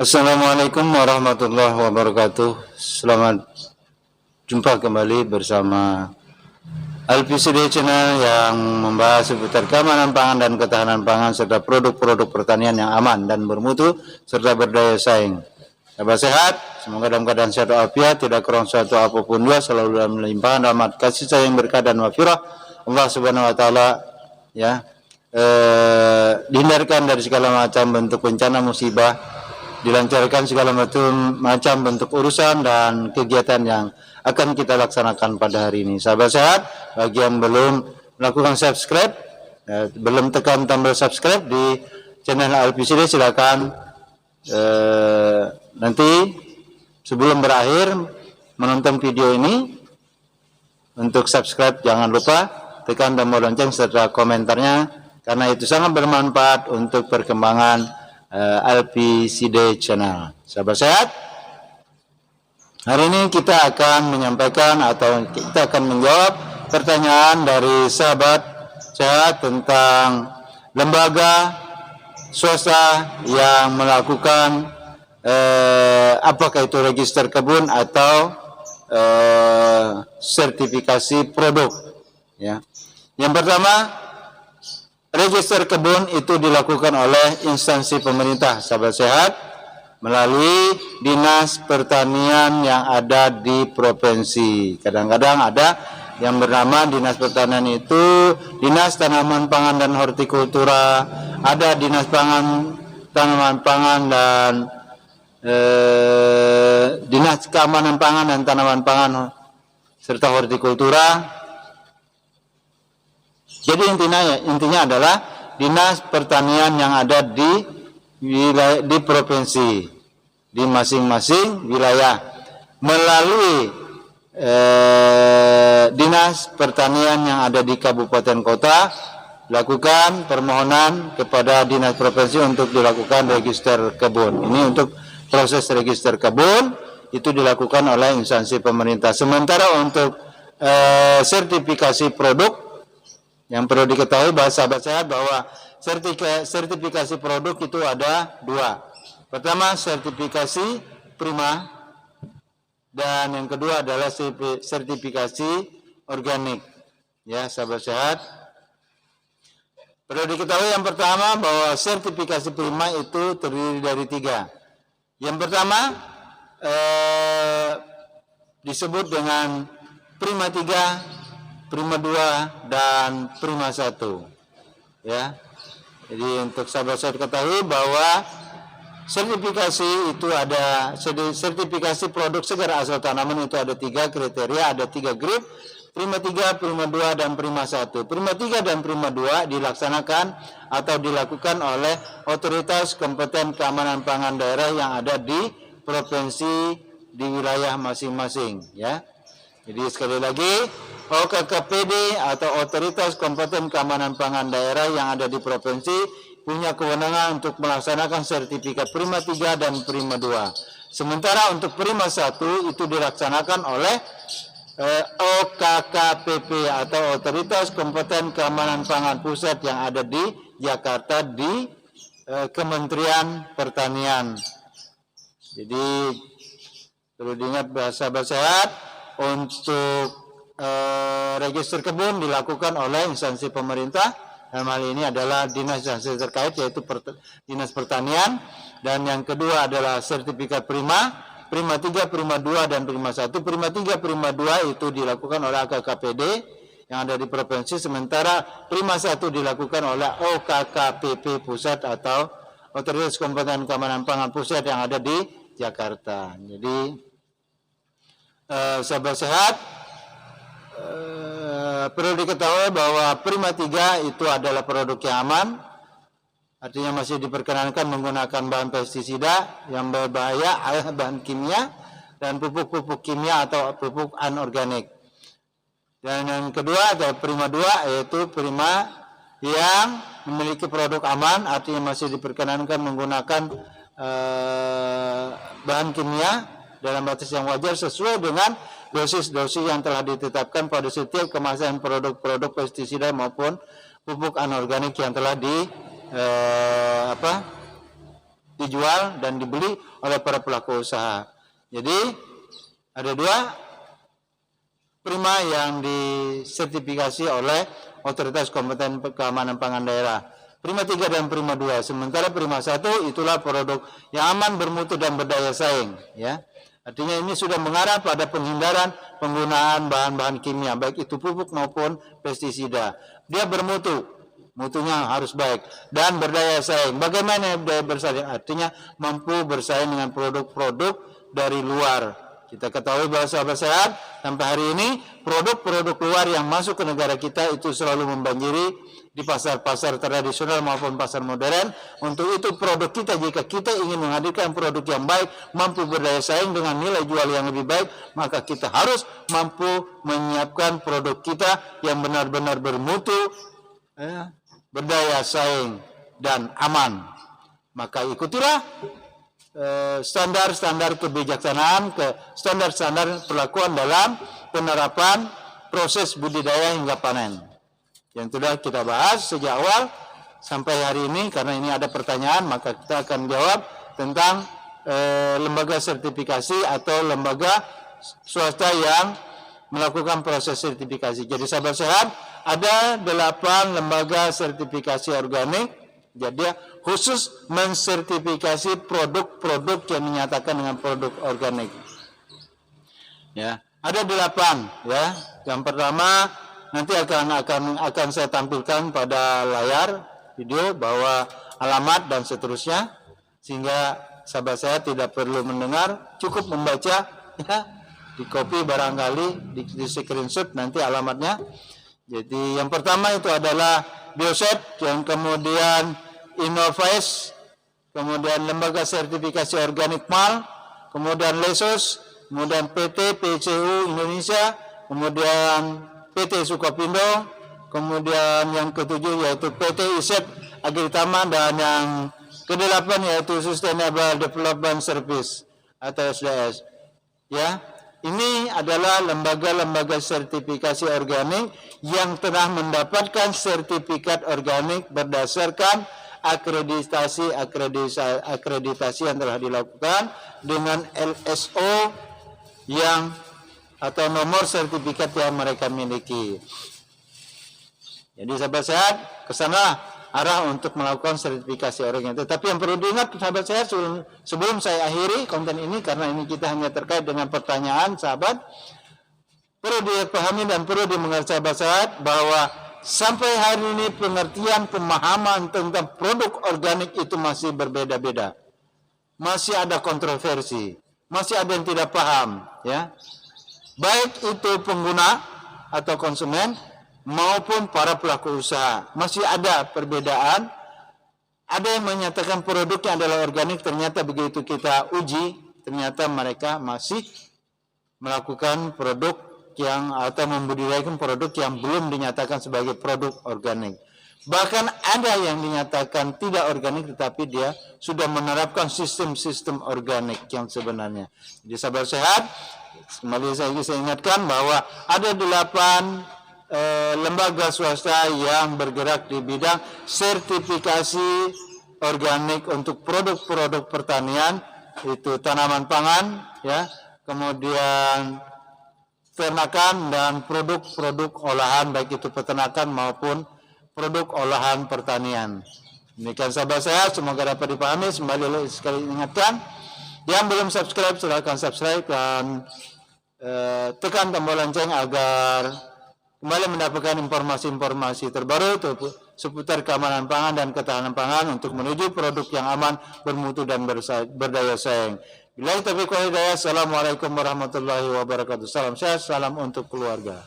Assalamualaikum warahmatullahi wabarakatuh. Selamat jumpa kembali bersama LPCD Channel yang membahas seputar keamanan pangan dan ketahanan pangan serta produk-produk pertanian yang aman dan bermutu serta berdaya saing. Sahabat sehat, semoga dalam keadaan sehat walafiat, tidak kurang suatu apapun juga, selalu dalam limpahan rahmat kasih sayang berkah dan wafirah Allah Subhanahu wa taala, ya. Dihindarkan dari segala macam bentuk bencana musibah, dilancarkan segala macam bentuk urusan dan kegiatan yang akan kita laksanakan pada hari ini. Sahabat sehat, bagi yang belum melakukan subscribe, belum tekan tombol subscribe di channel LPCD, silakan nanti sebelum berakhir menonton video ini, untuk subscribe jangan lupa tekan tombol lonceng serta komentarnya, karena itu sangat bermanfaat untuk perkembangan LPCD Channel. Sahabat sehat, hari ini kita akan menyampaikan atau kita akan menjawab pertanyaan dari sahabat sehat tentang lembaga swasta yang melakukan apakah itu register kebun atau sertifikasi produk, ya. Yang pertama, register kebun itu dilakukan oleh instansi pemerintah, sahabat sehat, melalui dinas pertanian yang ada di provinsi. Kadang-kadang ada yang bernama dinas pertanian itu dinas tanaman pangan dan hortikultura, ada dinas tanaman pangan dan dinas keamanan pangan dan tanaman pangan serta hortikultura. Jadi intinya adalah dinas pertanian yang ada di provinsi, di masing-masing wilayah, melalui dinas pertanian yang ada di kabupaten kota, lakukan permohonan kepada dinas provinsi untuk dilakukan register kebun. Ini untuk proses register kebun itu dilakukan oleh instansi pemerintah. Sementara untuk sertifikasi produk, yang perlu diketahui bahwa sahabat sehat bahwa sertifikasi produk itu ada dua. Pertama, sertifikasi prima, dan yang kedua adalah sertifikasi organik. Ya, sahabat sehat, perlu diketahui yang pertama bahwa sertifikasi prima itu terdiri dari tiga. Yang pertama disebut dengan prima 3, prima 2, dan prima 1, ya. Jadi untuk sahabat saya ketahui bahwa sertifikasi itu ada, sertifikasi produk segar asal tanaman itu ada 3 kriteria, ada 3 grade, prima 3, prima 2, dan prima 1. Prima 3 dan prima 2 dilaksanakan atau dilakukan oleh otoritas kompeten keamanan pangan daerah yang ada di provinsi, di wilayah masing-masing, ya. Jadi sekali lagi, OKKPD atau Otoritas Kompeten Keamanan Pangan Daerah yang ada di provinsi punya kewenangan untuk melaksanakan sertifikat prima 3 dan prima 2. Sementara untuk prima 1 itu dilaksanakan oleh OKKPP atau Otoritas Kompeten Keamanan Pangan Pusat yang ada di Jakarta di Kementerian Pertanian. Jadi perlu diingat bahasa sehat, untuk register kebun dilakukan oleh instansi pemerintah. Dalam hal ini adalah dinas instansi terkait, yaitu dinas pertanian. Dan yang kedua adalah sertifikat prima 3, prima 2, dan prima 1. Prima 3, prima 2 itu dilakukan oleh AKKPD yang ada di provinsi, sementara prima 1 dilakukan oleh OKKPP pusat atau Otoritas Kompeten Keamanan Pangan Pusat yang ada di Jakarta. Jadi sahabat sehat, perlu diketahui bahwa prima 3 itu adalah produk yang aman, artinya masih diperkenankan menggunakan bahan pestisida yang berbahaya, bahan kimia, dan pupuk-pupuk kimia atau pupuk anorganik. Dan yang kedua adalah prima 2, yaitu prima yang memiliki produk aman, artinya masih diperkenankan menggunakan bahan kimia dalam batas yang wajar sesuai dengan dosis-dosis yang telah ditetapkan pada setiap kemasan produk-produk pestisida maupun pupuk anorganik yang telah dijual dan dibeli oleh para pelaku usaha. Jadi ada 2 prima yang disertifikasi oleh Otoritas Kompeten Keamanan Pangan Daerah. Prima 3 dan prima 2. Sementara prima 1 itulah produk yang aman, bermutu dan berdaya saing, ya. Artinya ini sudah mengarah pada penghindaran penggunaan bahan-bahan kimia, baik itu pupuk maupun pestisida. Dia bermutu, mutunya harus baik dan berdaya saing. Bagaimana berdaya bersaing? Artinya mampu bersaing dengan produk-produk dari luar. Kita ketahui bahwa sahabat sehat, sampai hari ini produk-produk luar yang masuk ke negara kita itu selalu membanjiri di pasar-pasar tradisional maupun pasar modern. Untuk itu produk kita, jika kita ingin menghadirkan produk yang baik, mampu berdaya saing dengan nilai jual yang lebih baik, maka kita harus mampu menyiapkan produk kita yang benar-benar bermutu, berdaya saing dan aman. Maka ikutilah standar-standar kebijaksanaan, standar-standar perlakuan dalam penerapan proses budidaya hingga panen yang sudah kita bahas sejak awal sampai hari ini. Karena ini ada pertanyaan, maka kita akan jawab tentang lembaga sertifikasi atau lembaga swasta yang melakukan proses sertifikasi. Jadi sahabat sehat, ada 8 lembaga sertifikasi organik. Jadi khusus mensertifikasi produk-produk yang dinyatakan dengan produk organik. Ya, ada 8, ya. Yang pertama nanti akan saya tampilkan pada layar video bahwa alamat dan seterusnya, sehingga sahabat saya tidak perlu mendengar, cukup membaca, ya. Di copy barangkali, di screenshot nanti alamatnya. Jadi yang pertama itu adalah Bioset, yang kemudian Innovice, kemudian Lembaga Sertifikasi Organik MAL, kemudian Lesos, kemudian PT PCU Indonesia, kemudian PT Sukopindo, kemudian yang ketujuh yaitu PT ISEP Agritama, dan yang ke-8 yaitu Sustainable Development Service atau SDS. Ya, ini adalah lembaga-lembaga sertifikasi organik yang telah mendapatkan sertifikat organik berdasarkan akreditasi yang telah dilakukan dengan LSO yang atau nomor sertifikat yang mereka miliki. Jadi sahabat sehat, ke sana arah untuk melakukan sertifikasi organik. Tetapi yang perlu diingat sahabat sehat, sebelum saya akhiri konten ini, karena ini kita hanya terkait dengan pertanyaan sahabat, perlu dipahami dan perlu dimengerti sahabat sehat bahwa sampai hari ini pengertian pemahaman tentang produk organik itu masih berbeda-beda. Masih ada kontroversi, masih ada yang tidak paham, ya. Baik itu pengguna atau konsumen maupun para pelaku usaha, masih ada perbedaan. Ada yang menyatakan produknya adalah organik, ternyata begitu kita uji, ternyata mereka masih melakukan produk yang atau membudidayakan produk yang belum dinyatakan sebagai produk organik. Bahkan ada yang dinyatakan tidak organik tetapi dia sudah menerapkan sistem-sistem organik yang sebenarnya. Jadi sahabat sehat, kembali saya ingatkan bahwa ada 8 lembaga swasta yang bergerak di bidang sertifikasi organik untuk produk-produk pertanian, itu tanaman pangan, ya, kemudian peternakan dan produk-produk olahan, baik itu peternakan maupun produk olahan pertanian. Demikian sahabat sehat, semoga dapat dipahami. Kembali sekali ingatkan, yang belum subscribe silakan subscribe dan tekan tombol lonceng agar kembali mendapatkan informasi-informasi terbaru seputar keamanan pangan dan ketahanan pangan untuk menuju produk yang aman, bermutu dan berdaya saing. Billahi taufiq wal hidayah. Assalamualaikum warahmatullahi wabarakatuh. Salam sehat, salam untuk keluarga.